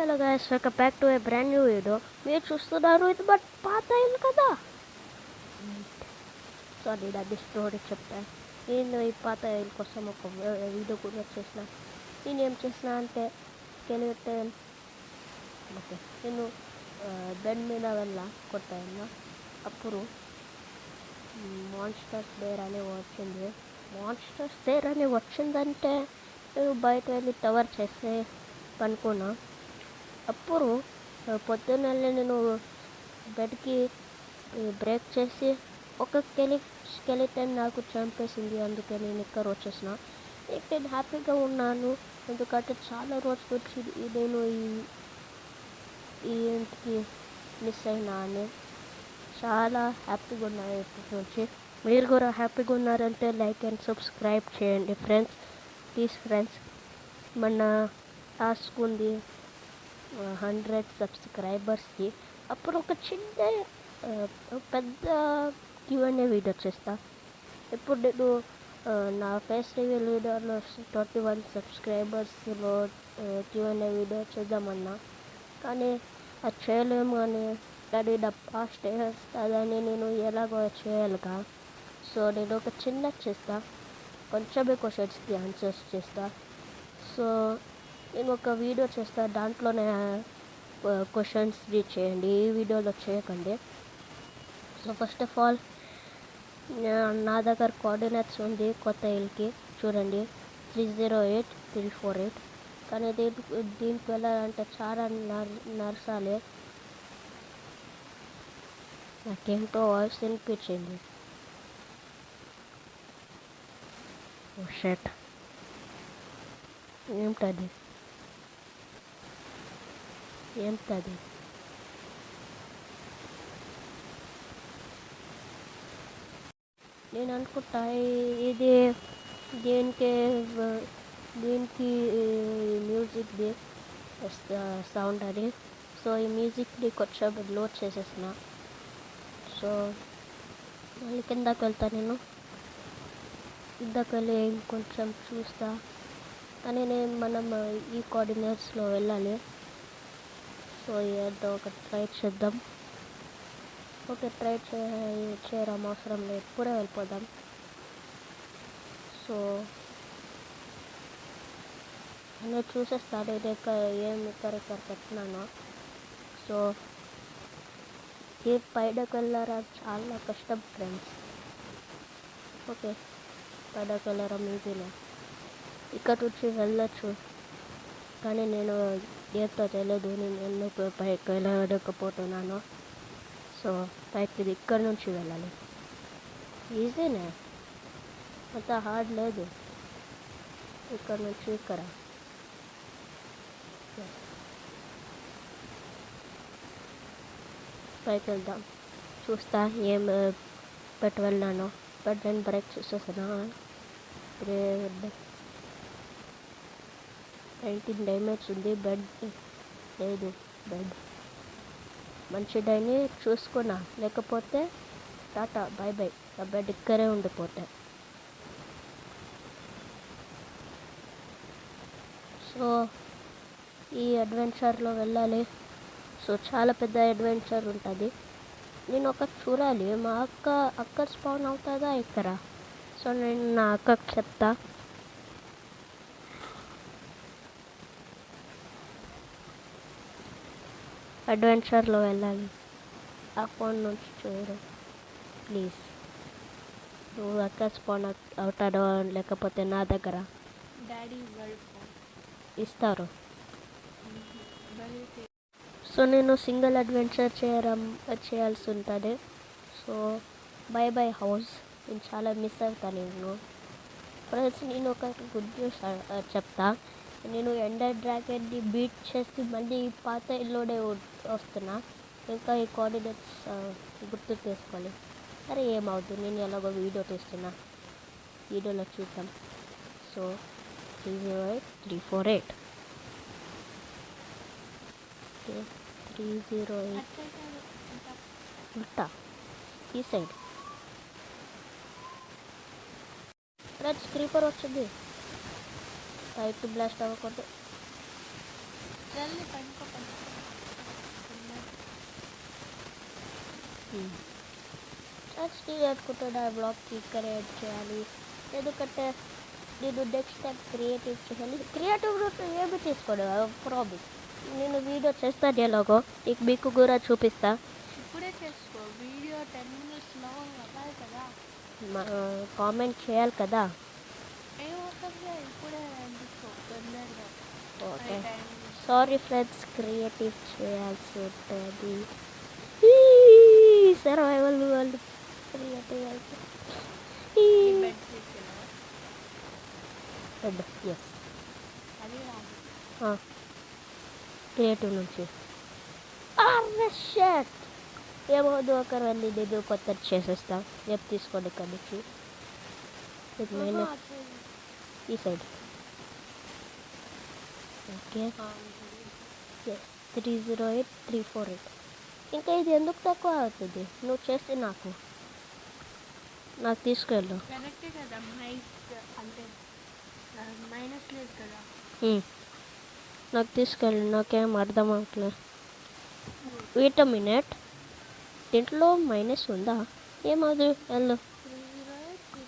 Hello guys, welcome back to A brand new video. మీరు చూస్తున్నారు ఇది బట్ పాత ఇల్లు కదా. సారీ, అది స్టోరీ చెప్పాను. నేను ఈ పాత ఇల్లు కోసం ఒక వీడియో కూడా చేసిన. నేను ఏం చేసిన అంటే స్కెలిటన్ ఓకే నేను బెడ్ మీద వెళ్ళా కొట్టాను. అప్పుడు మాన్స్టర్స్ డేర్ అని వచ్చింది. మాన్స్టర్స్ డేర్ అని వచ్చిందంటే నేను బయట వెళ్ళి టవర్ చేస్తే పనుకున్నా. అప్పుడు పొద్దున్న నేను బెడ్కి బ్రేక్ చేసి ఒక స్కెలిటన్ నాకు చంపేసింది. అందుకే నేను ఇక్కడ వచ్చేసిన. నేను హ్యాపీగా ఉన్నాను, ఎందుకంటే చాలా రోజులు వచ్చి నేను ఈ ఇంటికి మిస్ అయినా అని చాలా హ్యాపీగా ఉన్నాను. ఇప్పటి నుంచి మీరు కూడా హ్యాపీగా ఉన్నారంటే లైక్ అండ్ సబ్స్క్రైబ్ చేయండి ఫ్రెండ్స్. ప్లీజ్ ఫ్రెండ్స్, మన టాస్క్ ఉంది 100 సబ్స్క్రైబర్స్కి. అప్పుడు ఒక చిన్న పెద్ద Q&A వీడియో చేస్తా. ఇప్పుడు నేను నా ఫేస్ రివీల్ వీడియోలో 21 సబ్స్క్రైబర్స్లో Q&A వీడియో చేద్దామన్నా, కానీ అది చేయలేము కానీ నా పాస్ట్ వస్తుందని నేను ఎలాగో చేయాలిగా. సో నేను ఒక చిన్న చేస్తా, కొంచెమే క్వశ్చన్స్కి ఆన్సర్స్ చేస్తా. సో నేను ఒక వీడియో చేస్తా, దాంట్లోనే క్వశ్చన్స్ రీడ్ చేయండి, ఈ వీడియోలో చేయకండి. సో ఫస్ట్ ఆఫ్ ఆల్ నా దగ్గర కోఆర్డినేట్స్ ఉంది కొత్త ఇల్లుకి, చూడండి 308348. కానీ దీనికి వెళ్ళాలంటే చాలా నరసాలి. నాకేంటో వాయిస్ వినిపించింది. ఓ షట్, ఏమిటది? నేను అనుకుంటా ఇది దీనికి మ్యూజిక్ది సౌండ్ అది. సో ఈ మ్యూజిక్ని కొంచెం లోడ్ చేసేసిన. సో మళ్ళీ కిందకి వెళ్తా. నేను కిందకి వెళ్ళి ఇంకొంచెం చూస్తా, కానీ మనం ఈ కోఆర్డినేట్స్లో వెళ్ళాలి. సో ఏదో ఒక ట్రై చేద్దాం. ఓకే, ట్రై చేయడం అవసరం లేదు, ఇప్పుడే వెళ్ళిపోదాం. సో నేను చూసేస్తాను ఇది ఏమి ఇక్కడ పెట్టినాను. సో ఈ పైడకు వెళ్ళారా చాలా కష్టం ఫ్రెండ్స్. ఓకే, పైడకు వెళ్ళారా ఈజీలో, ఇక్కడ నుంచి వెళ్ళచ్చు. కానీ నేను ఏతో తెలియదు నేను ఎందుకు పైకి వెళ్ళకపోతున్నాను. సో పైకి ఇక్కడ నుంచి వెళ్ళాలి. ఈజీనే, అంత హార్డ్ లేదు. ఇక్కడ నుంచి ఇక్కడ పైకి వెళ్దాం. చూస్తా ఏం పెట్టి వెళ్ళాను. బట్ నేను బ్రేక్ చూసేసాను. 19 డ్యామేజ్ ఉంది. బెడ్ లేదు, బెడ్ మంచి డైని చూసుకున్నా, లేకపోతే టాటా బై బై. ఆ బెడ్ ఇక్కడే ఉండిపోతాయి. సో ఈ అడ్వెంచర్లో వెళ్ళాలి. సో చాలా పెద్ద అడ్వెంచర్ ఉంటుంది. నేను ఒక చూడాలి, మా అక్క స్పాన్ అవుతుందా ఇక్కడ. సో నేను నా అక్కకి చెప్తా. అడ్వెంచర్లో వెళ్ళాలి, ఆ ఫోన్ నుంచి చూడు ప్లీజ్. నువ్వు అక్క స్పాన్ అవుతాడో లేకపోతే నా దగ్గర డాడీ వరల్డ్ ఇస్తారు. సో నేను సింగిల్ అడ్వెంచర్ చేయాల్సి ఉంటుంది. సో బై బై హౌస్, నేను చాలా మిస్ అవుతాను నేను ఫ్రెండ్స్. నేను ఒక గుడ్ న్యూస్ చెప్తా. నేను ఎండర్ డ్రాగన్ని బీట్ చేసి మళ్ళీ పాత ఇల్లునే వస్తున్నా. ఇంకా ఈ కోఆర్డినేట్స్ గుర్తు తీసుకోవాలి. అరే ఏమవుతుంది, నేను ఎలాగో వీడియో తీస్తున్నా, వీడియోలో చూద్దాం. సో 308348 308 ఉల్టా ఈ సైడ్. ఫ్రెండ్స్ క్రీపర్ వచ్చింది, పైకి బ్లాస్ట్ అవ్వకూడదు. జల్లి పనుకో పనుకో. స్టిల్ అనుకుంటున్నా బ్లాగ్ క్రియేట్ చేయాలి, ఎందుకంటే నేను నెక్స్ట్ టైం క్రియేటివ్ చేయాలి. క్రియేటివ్ రూట్ ఏమి తీసుకోడు ప్రాబ్లం. నేను వీడియో చేస్తాను ఎలాగో మీకు కూడా చూపిస్తా. ఇప్పుడే చేసుకో, వీడియో 10 minutes లాంగ్ అవ్వాలి కదా. కామెంట్ చేయాలి కదా. ఏం అవసరం, ఇప్పుడే తీసుకో తొందరగా. ఓకే, సారీ ఫ్రెండ్స్, క్రియేటివ్ చేయాల్సి ఉంటుంది. సర్వైవల్ వాళ్ళు క్రియేటివ్ బెడ్ తీసుకెళ్ళా ఎస్ అది రాదు. క్రియేటివ్ నుంచి షర్ట్ ఏమవుదు ఒకరు వెళ్ళి నేను కొత్తది చేసేస్తా. రేపు తీసుకోండి ఇక్కడ నుంచి. ఈ సైడ్ ఓకే. ఎస్ 308348. ఇంకా ఇది ఎందుకు తక్కువ అవుతుంది? నువ్వు చేస్తే నాకు తీసుకెళ్ళు. కరెక్టే కదా, అంటే మైనస్ లేదు కదా. నాకు తీసుకెళ్ళి, నాకేం అర్థం అవట్లేదు. వెయిట్ అ మినిట్, దీంట్లో మైనస్ ఉందా? ఏమవుదు, వెళ్ళు.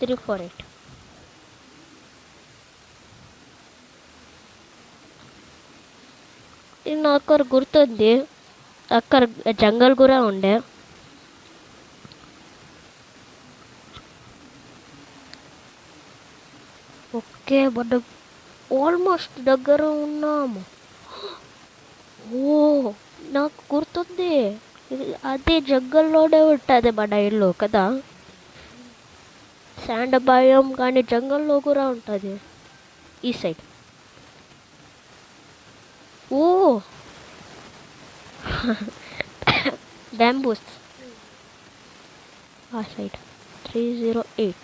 348. ఇది నాకు గుర్తుంది, అక్కడ జంగల్ కూడా ఉండే. ఓకే, బట్ ఆల్మోస్ట్ దగ్గర ఉన్నాము. ఓ, నాకు గుర్తుంది, అదే జంగల్లోనే ఉంటుంది మన ఇల్లు కదా. శాండ్ భయం కానీ జంగల్లో కూడా ఉంటుంది ఈ సైడ్. ఓ బ్యాంబూస్ ఆ సైడ్. 308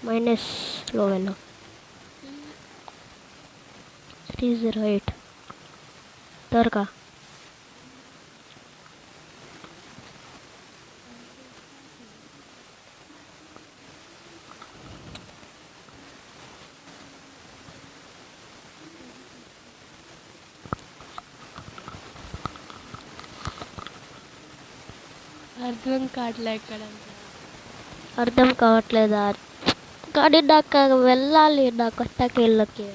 మైనస్లో వెళ్ళాం. 308 త్వరగా. అర్థం కావట్లేదా? కానీ నాకు వెళ్ళాలి నా కొత్తకి ఇళ్ళకి.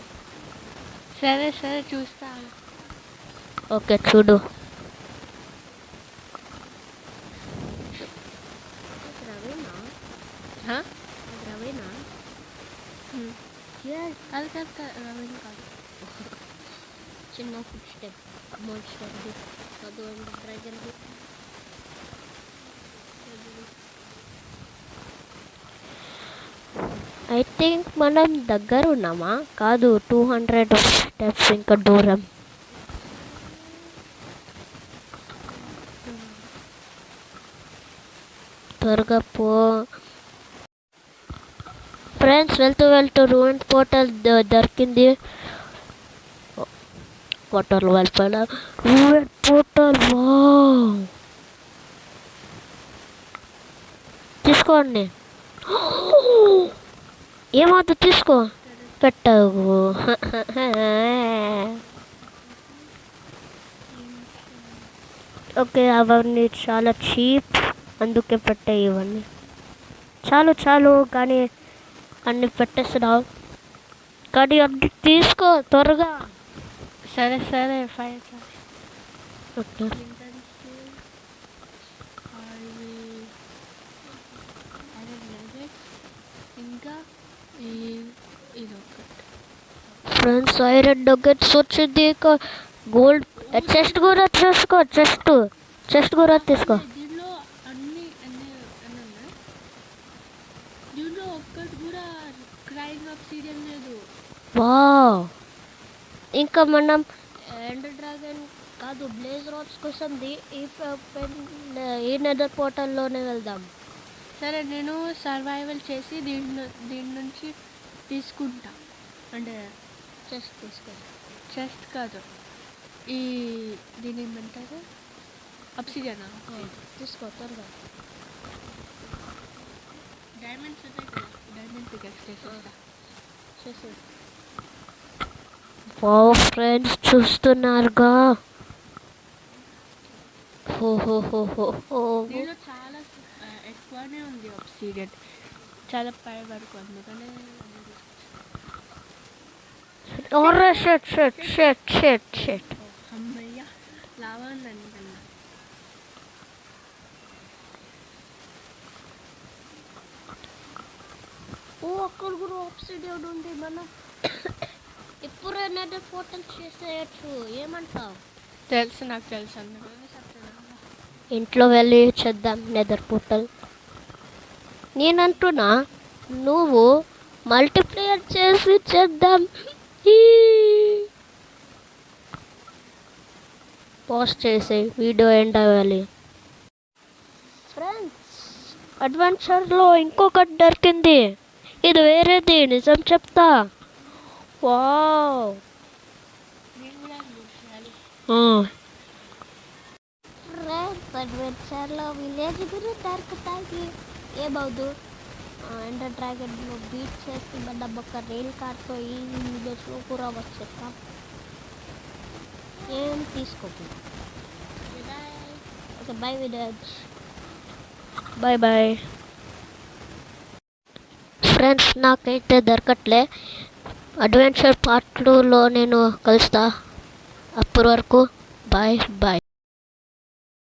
సరే సరే చూస్తా. ఓకే, చూడు. రవీనా అది కాదు రవీన్ కాదు. చిన్న ఫుడ్ స్టెప్, మోన్స్టర్ది కాదు, డ్రాగన్ది. ఐ థింక్ మనం దగ్గర ఉన్నామా? కాదు, 200 స్టెప్స్ ఇంకా దూరం. త్వరగా పో ఫ్రెండ్స్. వెళ్తూ రూయిన్ పోర్టల్ దొరికింది. పోర్టల్ వెళ్ళిపోయిన రూయిన్ పోర్టల్. తీసుకోండి, ఏమవుతుంది తీసుకో. పెట్టవు. ఓకే, అవన్నీ చాలా చీప్, అందుకే పెట్టాయి ఇవన్నీ. చాలు కానీ అన్నీ పెట్టేస్తున్నావు, కానీ అన్నీ తీసుకో త్వరగా. సరే సరే 5 ఓకే, ఇంకా ఇది ఒకటి. ఫ్రెండ్స్, ఐరన్ నగెట్స్ వచ్చింది. ఇంకా గోల్డ్ చెస్ట్ కూడా తీసుకో. చెస్ట్ కూడా తీసుకో. దీనిలో అన్ని ఉన్నాయి. దీనిలో ఒక్కటి కూడా క్రైమ్ ఆబ్సిడియన్ లేదు. వావ్, ఇంకా మనం ఎండర్ డ్రాగన్ కాదు, బ్లేజ్ రాడ్స్ కోసం ఈ నెదర్ పోర్టల్లోనే వెళ్దాం. సరే, నేను సర్వైవల్ చేసి దీని నుంచి తీసుకుంటా. అంటే చెస్ట్ తీసుకో. చెస్ట్ కాదు, దీని ఏమంటారు, అబ్సిడియన్ తీసుకో త్వరగా. డైమండ్స్ ఉంటాయి కదా, డైమండ్ పికెక్స్ చేసేస్తా. చేసి ఫ్రెండ్స్ చూస్తున్నారుగా. హో. దీనిలో చాలా ఎక్కువనే ఉంది ఆబ్సిడియన్, చాలా పై వరకు, అందుకనే షట్. అమ్మయ్య లావా ఉందండి కన్నా. అక్కడ కూడా ఆబ్సిడియన్ ఉంది. మనం ఇప్పుడు నెదర్ పోర్టల్ చేసేయచ్చు. ఏమంటావు? తెలుసు, నాకు తెలుసు, అందుకని చెప్తున్నాను. ఇంట్లో వెళ్ళి చేద్దాం నెదర్ పోర్టల్. నేనంటున్నా, నువ్వు మల్టీప్లేయర్ చేసి చేద్దాం. పోస్ట్ చేసి వీడియో ఎండ్ అవ్వాలి. ఫ్రెండ్స్, అడ్వెంచర్లో ఇంకొకటి దొరికింది. ఇది వేరేది, నిజం చెప్తా. వావ్. నేను కూడా చూసాను. ఫ్రెండ్స్, అడ్వెంచర్లో విలేజ్ కూడా దొరుకుతాయి. ఏమవుదు, ఎండర్ డ్రాగన్లో బీట్ చేసి మనం ఒక రైల్ కార్తో ఈ విలేజ్లో కూడా వచ్చేస్తాం. ఏం తీసుకోకుండా. Okay, bye village. Bye. Friends, నాకైతే దొరకట్లే. అడ్వెంచర్ పార్ట్ 2లో నేను కలుస్తా. అప్పటి వరకు బాయ్.